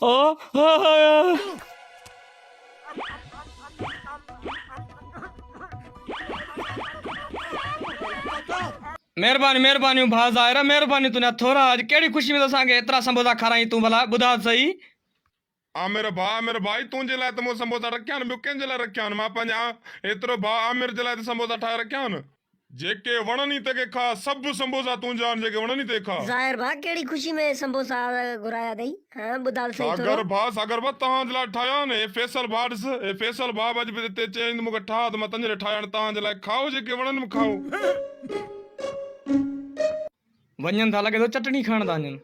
ओ हाँ। मेहरबानी मेहरबानी भाउ ज़ाहिर मेहरबानी तुने थोड़ा आज केड़ी खुशी में असांखे एतिरा समोसा खाराई तूं भला ॿुधा सही। मेरे भाई तुंहिंजे लाइ त मूं समोसा रखिया आहिनि ॿियो कंहिंजे लाइ रखिया आहिनि मां पंहिंजा एतिरो भाउ आमिर जे लाइ त समोसा ठाहे रखिया आहिनि जेके वणनि ते खा सभु समोसा तुंहिंजा आहिनि जेके वणनि ते खा। ज़ाहिर भा केड़ी खुशी में समोसा घुराया अथई हाँ ॿुधाल सही थोरो। सागर भाउ तव्हांजे लाइ ठाहिया आहिनि हे फैसल भाउ ॾिस हे फैसल भाउ अॼु बि हिते चयईं मूंखे ठाह त मां तुंहिंजे लाइ ठाहिया आहिनि तव्हांजे लाइ खाओ जेके वणनि में खाओ। वञनि था लॻे थो चटणी खणण था वञनि।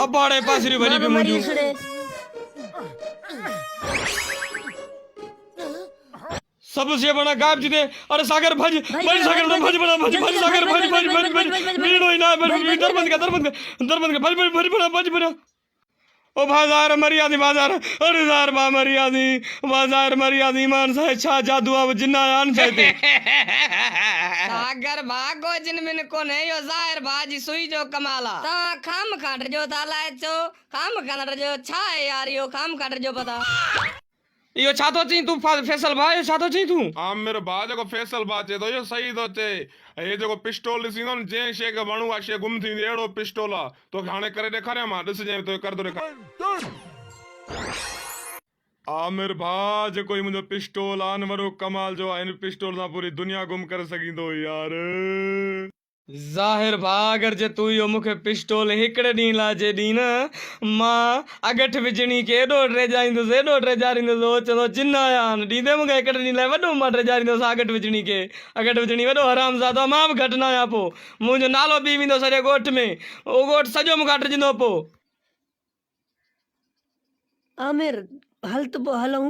अबाड़े पासरी भरी पे मुझू सब से बना गायब जी दे। अरे सागर भज भज सागर भज बना भज भज सागर भज भज भज भज मीनो ही ना भज दर बंद कर भज बना भज बना। ओ बाजार मरियादी बाजार अरे जार बा मरियादी बाजार मरियादी ईमान से छा जादू अब जिन्ना आन चाहते सागर भागो जिन मिन को नहीं यो ज़ाहिर भाजी सुई जो कमाला ता खाम खाट जो ताला चो खाम खाट जो छा है यार यो खाम खाट जो पता यो छा तो चई तू फैसल भाई छा तो चई तू। मेरे भाउ जेको फैसल भाउ चए थो इहो सही थो चए हे जेको पिस्टोल ॾिसींदो न जंहिं शइ खे वणू आहे शइ गुम थींदी अहिड़ो पिस्टोल आहे तोखे हाणे करे ॾेखारियां मां ॾिस जंहिं तो कर थो ॾेखार। आमिर भाउ जेको ही मुंहिंजो पिस्टोल आहे न वॾो कमाल जो आहे हिन पिस्टोल सां पूरी दुनिया गुम करे सघींदो यार। ज़ाहिर भा अगर जे तू यो मुखे पिस्टोल हिकड़े डी लाजे दी न मां अगठ विजणी के एडो ड्रेजारींदो चलो जिन्ना आन दीदे मुखे हिकड़े डी लाए वडो मां ड्रेजारींदो अगठ विजणी के अगठ विजणी वडो हरामज़ादो मां भी घट ना आया पो मुंजो नालो बी विंदो सरे गोठ में ओ गोठ सजो मुखा ड्रजंदो पो। आमिर हल तो पो हलूं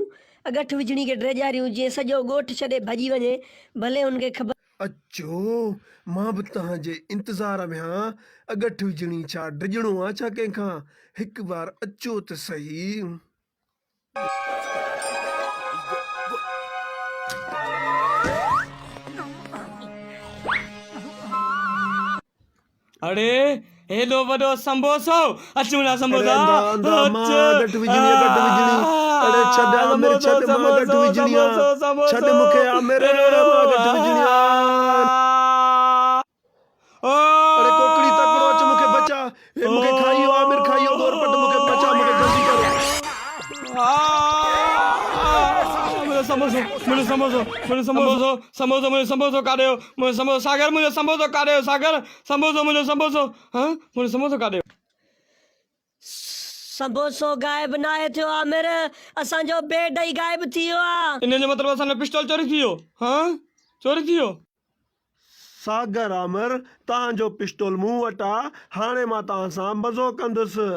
अगठ विजणी के ड्रेजारियूं जे सजो गोठ छड़े भजी वने भले उनके खबर। अचो मां भी तव्हांजे इंतज़ार में हाँ अगठ विझणी छा ड्रिजणो आहे छा कंहिंखां हिकु बार अचो त सही। अरे हेलो वडो संबोसो अचूना संबोसा अगठ विझणी अरे छड़ आमिर छड़ मां अगठ विझणी छड़ मुखे आमिर अगठ विझणी अरे कोकड़ी तकड़ो अच मुखे बचा मुखे खाइयो आमिर खाइयो गोरपट मुखे बचा मुखे जल्दी करो। मुझे समोसो काढ़ियो मुझे समोसो सागर मुझे समोसो काढ़ियो सागर समोसो मुझे समोसो हाँ मुझे समोसो काढ़ियो। समोसो गायब ना है थियो आमिर असांजो बेड ही गायब थियो आ। इन जो मतलब असांजो पिस्टल चोरी थियो हाँ चोरी थियो। सागर आमिर तव्हांजो पिस्टोल मूं वटि आहे हाणे मां तव्हां सां मज़ो कंदुसि।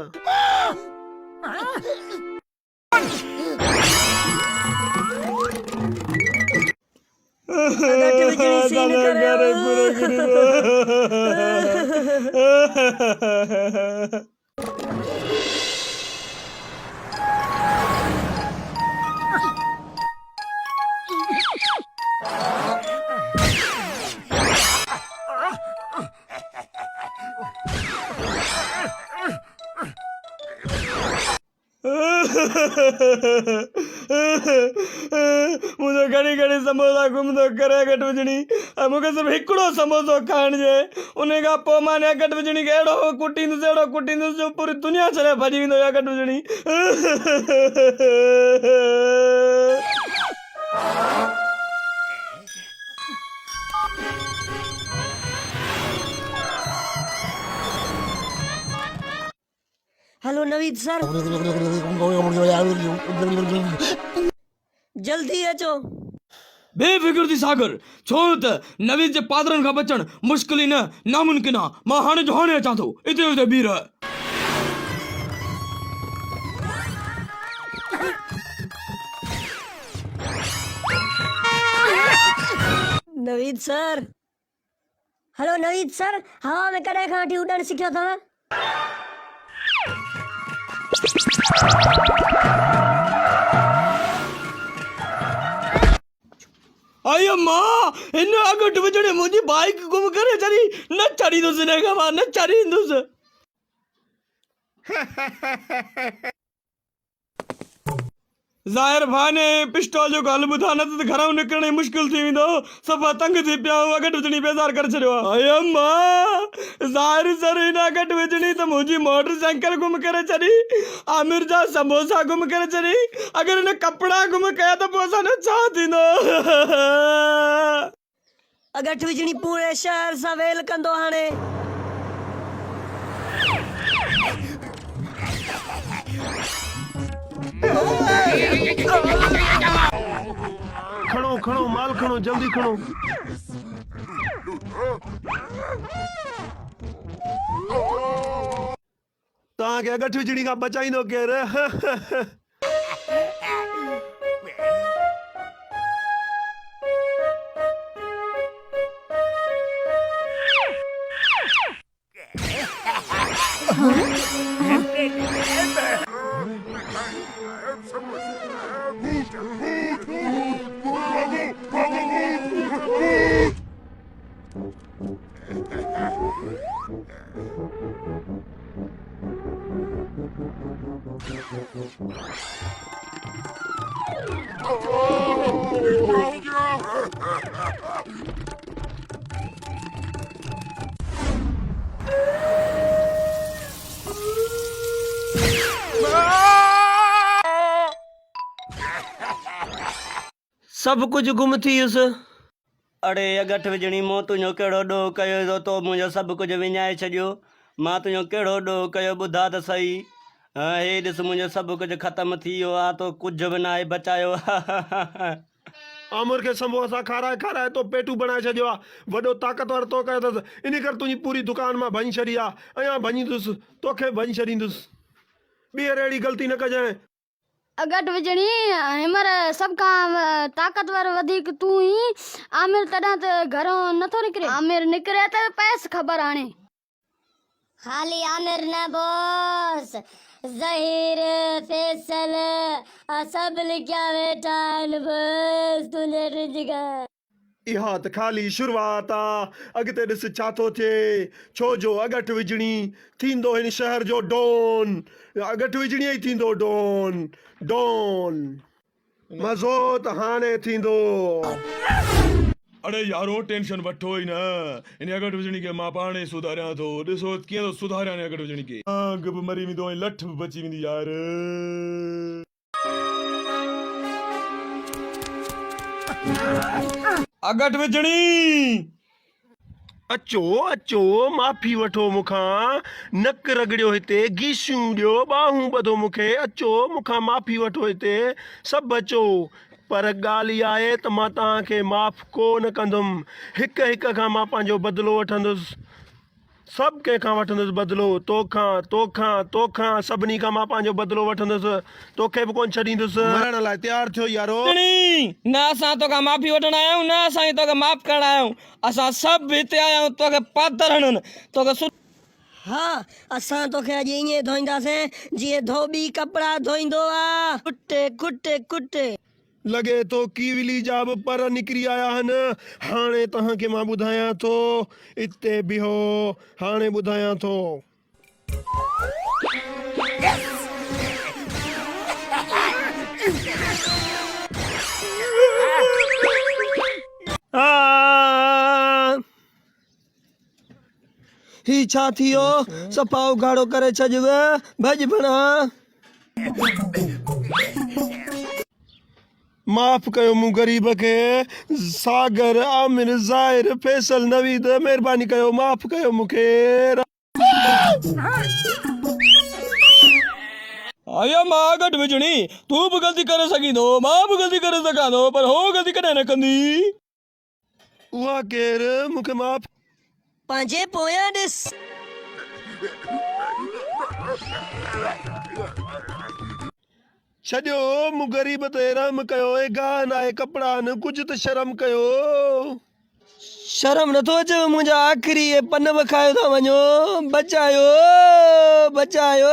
अगठ विजणी सीन मुझे घड़ी घड़ी समोसा घुमंदो करे अगठ विझणी मूंखे सिर्फ़ु हिकिड़ो समोसो खाइण जे उन खां पोइ मां अगठ विझणी खे अहिड़ो कुटींदुसि जो पूरी दुनिया छॾे भॼी वेंदो अगठ विझणी। हेलो नवीद सर जल्दी अचो। बेफिक्र थी सागर छो त नवीद जे पादरनि खां बचण मुश्किल ई न नामुमकिन आहे मां हाणे जो हाणे अचां थो इते बीह रह। Naveed sir, hello Naveed sir, हवा में कॾहिं खां वठी उॾण सिखियो अथव? अयो मां इन अगट विजणी मुंहिंजी बाइक गुम करे छॾी, न छॾींदुसि हिन खां, मां न छॾींदुसि। ज़ाहिर भाउ ने पिस्टोल जो ॻाल्हि ॿुधा, न त घरां निकिरण ई मुश्किल थी वेंदो। सफ़ा तंग थी पिया आहियूं, अगट विझणी बेज़ार करे छॾियो आहे। अयो मां ज़ाहिर सर हिन अगट विझणी त मुंहिंजी मोटरसाइकिल गुम करे छॾी, आमिर जा समोसा गुम करे छॾी। अगरि हिन कपिड़ा गुम कया त पोइ असांजो छा थींदो? अगट विझणी पूरे शहर सां वेल कंदो हाणे। खणो खणो माल खणो, जल्दी खणो। तव्हांखे अगट विझणी खां बचाईंदो केरु? सभु कुझु गुम थी वियुसि। अड़े अगट विझणी, मूं तुंहिंजो कहिड़ो ॾोह कयो जो तो मुंहिंजो सभु कुझु विञाए छॾियो? मां तुंहिंजो कहिड़ो ॾोह कयो ॿुधा त सही। हा हे ॾिस मुंहिंजो सभु कुझु ख़तमु थी वियो आहे, तो कुझु बि न आहे बचायो। आमिर खे समोसा खाराए खाराए तो पेटू बणाए छॾियो आहे। वॾो ताक़तवर तो कयो अथसि, इन करे तुंहिंजी पूरी दुकान मां भञी छॾी आहे। अञा भञींदुसि, तोखे भञी छॾींदुसि। ॿीहर अहिड़ी ग़लती न कजांइ। अगट विझणी हिमर सभ खां ताक़तवर वधीक तूं ही। आमिर तॾहिं त घरों नथो निकिरे। आमिर निकिरे त पैस ख़बर हाणे। खाली आमिर न बॉस, ज़हीर फैसल सब लिखिया वेठा आहिनि, बस तुंहिंजे रिज़्क़। इहा त ख़ाली शुरूआत आहे, अॻिते ॾिस छा थो थिए। छो जो अगट विझणी थींदो हिन शहर जो डॉन। अगट विझणीअ ई थींदो डॉन। डॉन मज़ो त हाणे थींदो। अरे यारो टेंशन वठो ई न, इन अगट विझणी खे मां पाणे सुधारियां थो। ॾिसो कीअं थो सुधारियां इन अगट विझणी खे। आग बि मरी वेंदो ऐं लठ बि बची वेंदी यार। अगट विझणी अचो अचो, माफ़ी वठो मूंखां। नक रगड़ियो हिते, गीसियूं ॾियो, ॿाहूं ॿधो मूंखे। अचो मूंखां माफ़ी वठो हिते, सभु अचो। पर ॻाल्हि इहा आहे त मां तव्हांखे माफ़ कोन कंदुमि। हिक हिक खां मां पंहिंजो बदिलो वठंदुसि। सभु कंहिंखां वठंदुसि बदिलो। तोखां तोखां तोखां सभिनी खां मां पंहिंजो बदिलो वठंदुसि। तोखे बि कोन छॾींदुसि। मरण लाइ तयारु थियो यारो। न असां तोखां माफ़ी वठण आया आहियूं, न असां तोखे माफ़ करण आया आहियूं। असां सभु हिते आया आहियूं तोखे पातर हणनि, तोखे हा, असां तोखे अॼु ईअं धोईंदासीं जीअं धोबी कपिड़ा धोईंदो आहे। कुटे कुटे कुटे लॻे थो कीविली जा बि पर निकिरी आया आहिनि। हाणे तव्हांखे मां ॿुधायां थो, हिते बीहो, हाणे ॿुधायां थो। ही छा थियो? सफ़ा उघाड़ो करे छॾियो, भॼ भणा। माफ़ कयो मूं ग़रीब खे। सागर, आमिर, ज़ाहिर, फैसल, नवीद, महिरबानी कयो, माफ़ कयो मूंखे। आया मां अगट विझणी, तूं बि ग़लती करे सघींदो, मां बि ग़लती करे सघां थो, पर हो ग़लती कॾहिं न कंदी। उहा केरु? मूंखे माफ़। पंहिंजे पोयां ॾिस। छॾियो, मूं ग़रीब ते रहम कयो। गाह न आहे, कपिड़ा न, कुझु त शर्म कयो। शर्म नथो अचेव मुंहिंजा आख़िरी ये पन वखायो था वञो बचायो बचायो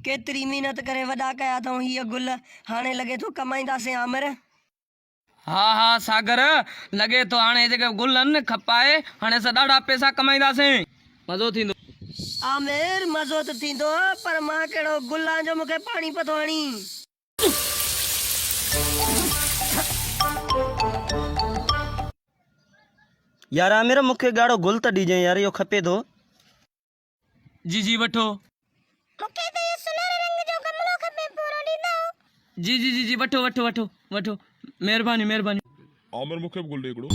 केतिरी महिनत करे वॾा कया अथऊं हीअ गुल हाणे लॻे थो कमाईंदासीं आमिर हा हा सागर लॻे थो हाणे जेके गुल आहिनि खपाए हाणे असां ॾाढा पैसा कमाईंदासीं मज़ो थींदो आमिर मज़ो त थींदो पर मां कहिड़ो गुलां जो मूंखे पाणी पतो हणी यार आमिर मूंखे ॻाढ़ो गुल त ॾिजांइ यार इहो खपे थो जी जी वठो मूंखे त इहो सुनहरे रंग जो गमलो खपे पूरो ॾींदो जी जी जी जी वठो वठो वठो वठो महिरबानी महिरबानी आमिर मूंखे बि गुल ॾे हिकिड़ो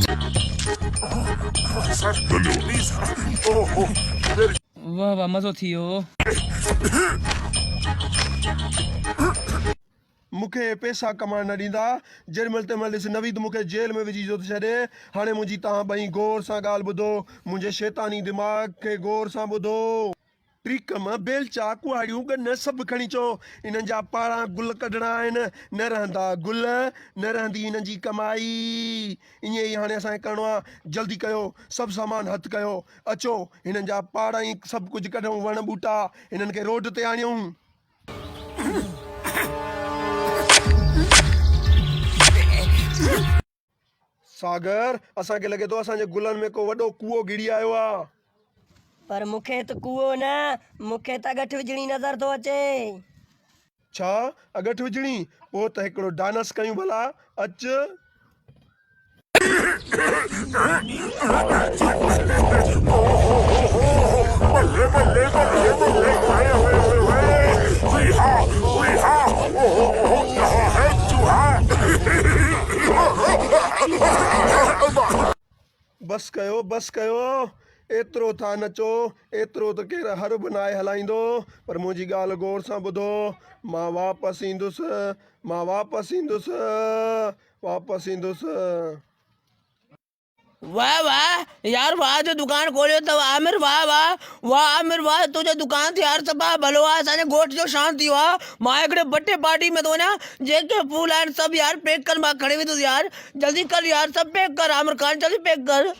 वाह वाह मज़ो थी वियो मूंखे पैसा कमाइण न ॾींदा जेॾीमहिल तंहिंमहिल ॾिस नवीद मूंखे जेल में विझी थो छॾे हाणे मुंहिंजी तव्हां ॿई गौर सां ॻाल्हि ॿुधो मुंहिंजे शैतानी दिमाग़ खे गौर सां ॿुधो ट्रिकम बेलचा कुहाड़ियूं गन सभु खणी अचो इन्हनि जा पारां गुल कढणा आहिनि न रहंदा गुल न रहंदी इन्हनि जी कमाई ईअं ई हाणे असांखे करिणो आहे जल्दी कयो सभु सामान हथु कयो अचो हिननि जा पाड़ा ई सभु कुझु कढूं वण ॿूटा हिननि खे रोड ते आणियूं सागर असांखे लॻे थो असांजे गुलनि में को वॾो कूओ गिड़ी आयो आहे पर मूंखे त कूओ न मूंखे त गठ विझणी नज़र थो अचे छा अगठ विझणी पोइ त हिकिड़ो डांस कयूं भला अच बस कयो एतिरो था नचो एतिरो त केरु हर बि नाहे हलाईंदो पर मुंहिंजी ॻाल्हि गौर सां ॿुधो मां वापसि ईंदुसि वाह वाह यार वाह जो दुकान खोलियो अथव आमिर वाह वाह वाह आमिर वाह तुंहिंजो दुकान ते यार सभु भलो आहे असांजे ॻोठ जो शांति थियो आहे मां हिकिड़े बर्थडे पार्टी में थो वञा जेके फूल आहिनि सभु यार पैक कर मां खणी वेंदुसि यार जल्दी कर यार सभु पैक कर आमिर खान जल्दी पैक कर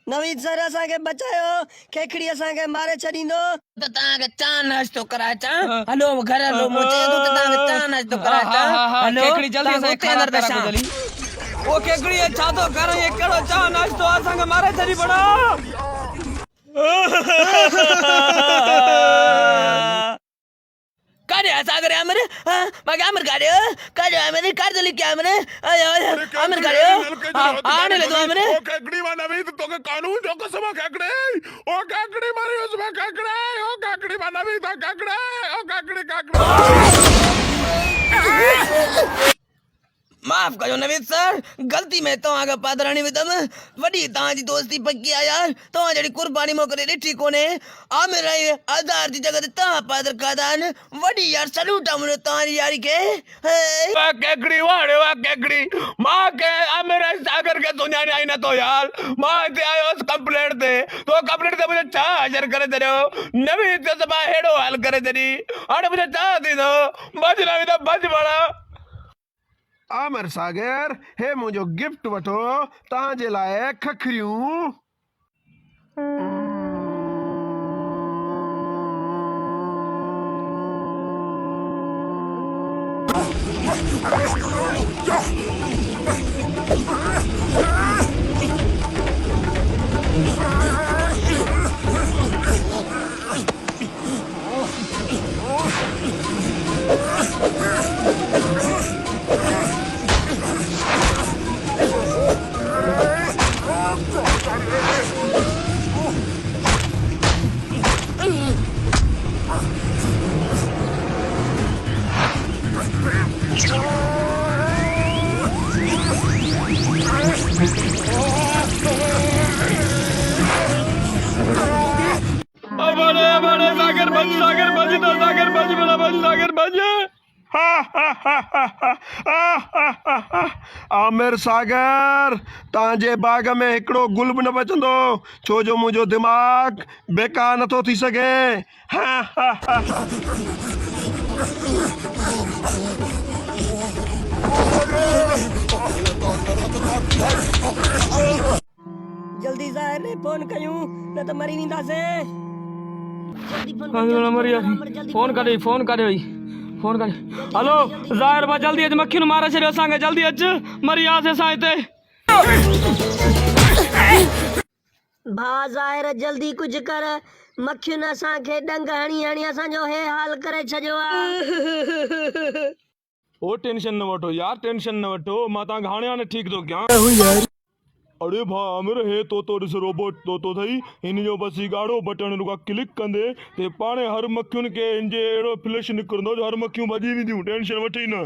नवीद सर असांखे बचायो खेखड़ी असांखे मारे छॾींदो त तव्हांखे चांहि नाश्तो कराए अचां हलो घर हलो मूं चयो त तव्हांखे चांहि नाश्तो कराए अचां हलो केकड़ी जल्दी असांखे खाना दर्शन ओ केकड़ी छा थो कर ये कहिड़ो चाह नाश्तो असांखे मारे छॾी पड़ा काढे सागर आमिर मागे आमिर काढे आमिर काढ जल्दी क्या आमिर आमिर काढे आने ले दो आमिर ओ केकड़ी मा नवीद तोके कानून जो कसम केकड़ी ओ केकड़ी मारी उसमें केकड़ी ओ केकड़ी मा नवीद केकड़ी ओ केकड़ी माफ कयो नवीद सर गलती में तव्हांखे पादराणी विधमि वॾी तव्हांजी दोस्ती पकी आहे यार तव्हां जहिड़ी कुर्बानी मूं कॾहिं ॾिठी कोन्हे आमिर ऐं आधार जी जॻह ते तव्हां पादर खाधा आहिनि वॾी यार सलूट आहे मुंहिंजो तव्हांजी यारी खे वाह केकड़ी वाह केकड़ी मां के आमिर सागर के सुञाणे आई न तो यार मां हिते आयो कंप्लेंट ते तो कंप्लेंट ते मुझे छा हाज़िर करे छॾियो नवीद ते मां हेड़ो हाल करे छॾी हाणे मुझे छा थींदो बच नवीद बच बड़ा आमिर सागर हे मुंहिंजो गिफ्ट वठो तव्हांजे लाइ खखरियूं बच सागर बच तो सागर बच बड़ा बच सागर बच आमिर सागर तव्हांजे बाग में हिकिड़ो गुल बि न बचंदो छो जो मुंहिंजो दिमाग़ बेकार नथो थी सघे जल्दी ज़ाहिर ने फोन कयूं न त मरी वेंदासीं जल्दी फोन हाँ कर, मरी जल्दी फोन करे फोन करे फोन करे हेलो ज़ाहिर बा जल्दी अच मक्खी मारे छॾियो असांखे जल्दी अच मरी वियासीं असां हिते भा ज़ाहिर जल्दी कुझु कर मक्खियुनि असांखे डंग हणी हणी असांजो हे हाल करे छॾियो आहे ओ टेंशन न वठो यार टेंशन न वठो मां तव्हांखे हाणे हाणे ठीकु थो कयां अरे भा आमिर हे तो ॾिस रोबोट तो थई हिन जो बस ही ॻाढ़ो बटन रुका क्लिक कंदे ते पाणे हर मक्खियुनि खे हिन जे अहिड़ो फ्लैश निकिरंदो जो हर मक्खियूं भॼी वेंदियूं टेंशन वठी न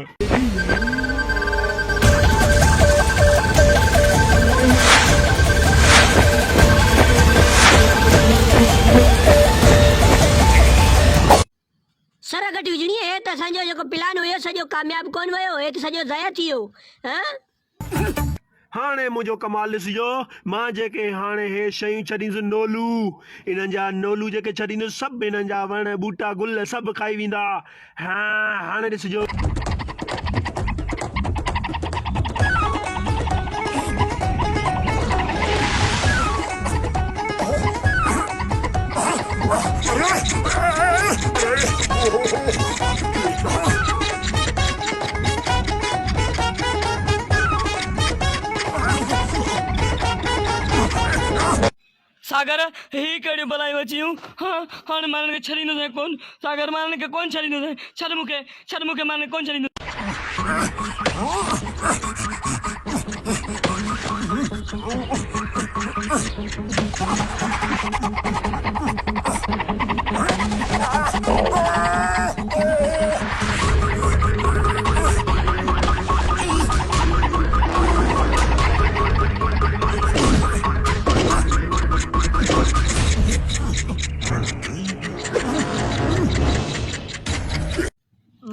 सर घटि विझणी हे त असांजो जेको प्लान हुयो सॼो कामयाबु कोन वियो हे त सॼो ज़ाया थी वियो हाणे मुंहिंजो कमाल ॾिसिजो मां जेके हाणे हे शयूं छॾींदुसि नोलू इन्हनि जा नोलू जेके छॾींदुसि सभु इन्हनि जा वण ॿूटा गुल सभु खाई वेंदा हाणे ॾिसिजो सागर ही कहिड़ियूं भलायूं अचियूं हाणे माण्हुनि खे छॾींदुसि कोन सागर माण्हुनि खे कोन छॾींदुसि छॾ मूंखे माण्हुनि खे कोन छॾींदुसि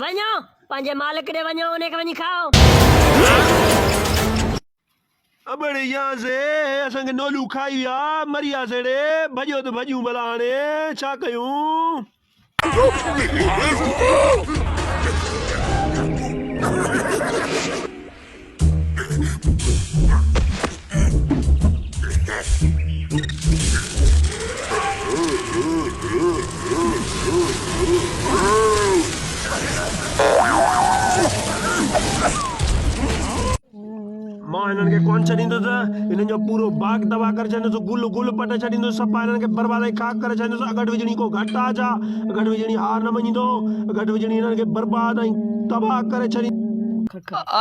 वञो पंहिंजे मालिक ॾे वञो उनखे वञी खाओ अबड़े यहाँ से असांखे नोलू खाई विया मरी वियासीं रे भॼो त भॼूं भला हाणे छा कयूं मां हिननि खे कोन छॾींदुसि हिननि जो पूरो बाग तबाह करे छॾींदुसि गुल गुल पटे छॾींदुसि सफ़ा हिननि खे बर्बाद ऐं खाक करे छॾींदुसि अगट विझणी को घटि आहे छा अगट विझणी हार न मञींदो अगट विझणी हिननि खे बर्बाद ऐं तबाह करे छॾी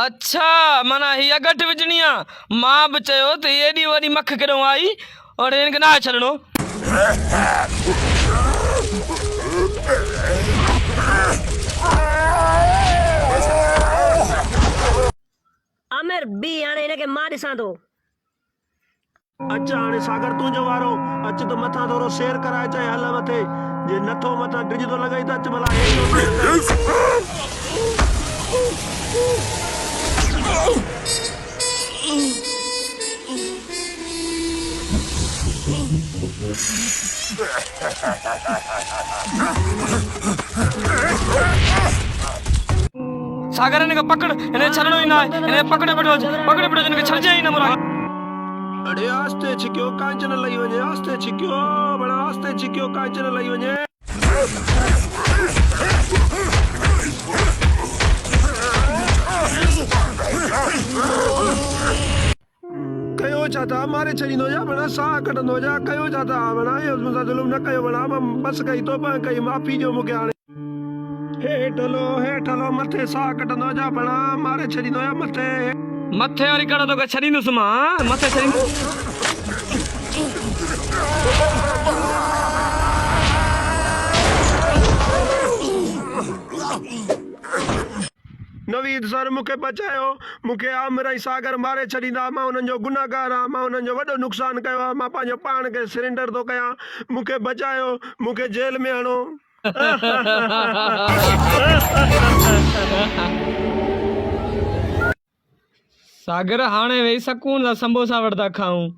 अच्छा माना हीअ गठ विझणी आहे मां बि चयो त एॾी वॾी मख केॾो आई और हिन खे न छॾिणो आमिर बी हाणे हिनखे मां ॾिसां थो अच्छा हाणे सागर तुंहिंजो वारो अच त मथां थोरो शेर कराए चए हल मथे जे नथो मथां ड्रिज थो लॻई त अच भला हेठि शेर कर। सागर हिन खे पकड़ हिन छॾिणो ई न आहे हिन पकड़े पियो हिन खे छॾिजे ई न मुरा अड़े आस्ते छिकियो कांचन लही वञे आस्ते छिकियो बड़ा आस्ते छिकियो कांचन लही वञे कयो छा था मारे छॾींदो जा बड़ा साह कढंदो जा कयो छा था बड़ा इहो मुंहिंसां ज़ुल्म न कयो बड़ा बस कई तोबा कई माफ़ी ॾियो मूंखे हाणे हेठि हलो मथे साह कढंदो जा बड़ा मारे छॾींदो जा मथे वारी कड़ तोखे छॾींदुसि मां मथे छॾींदुसि नवीद सर मूंखे बचायो मूंखे आमिर ऐं सागर मारे छॾींदा मां हुननि जो गुनाहगार आहियां मां हुननि जो वॾो नुक़सानु कयो आहे मां पंहिंजो पाण खे सरेंडर थो कयां मूंखे बचायो मूंखे जेल में हणो सागर हाणे वेही सकून सां संबोसा वठदा खाऊं।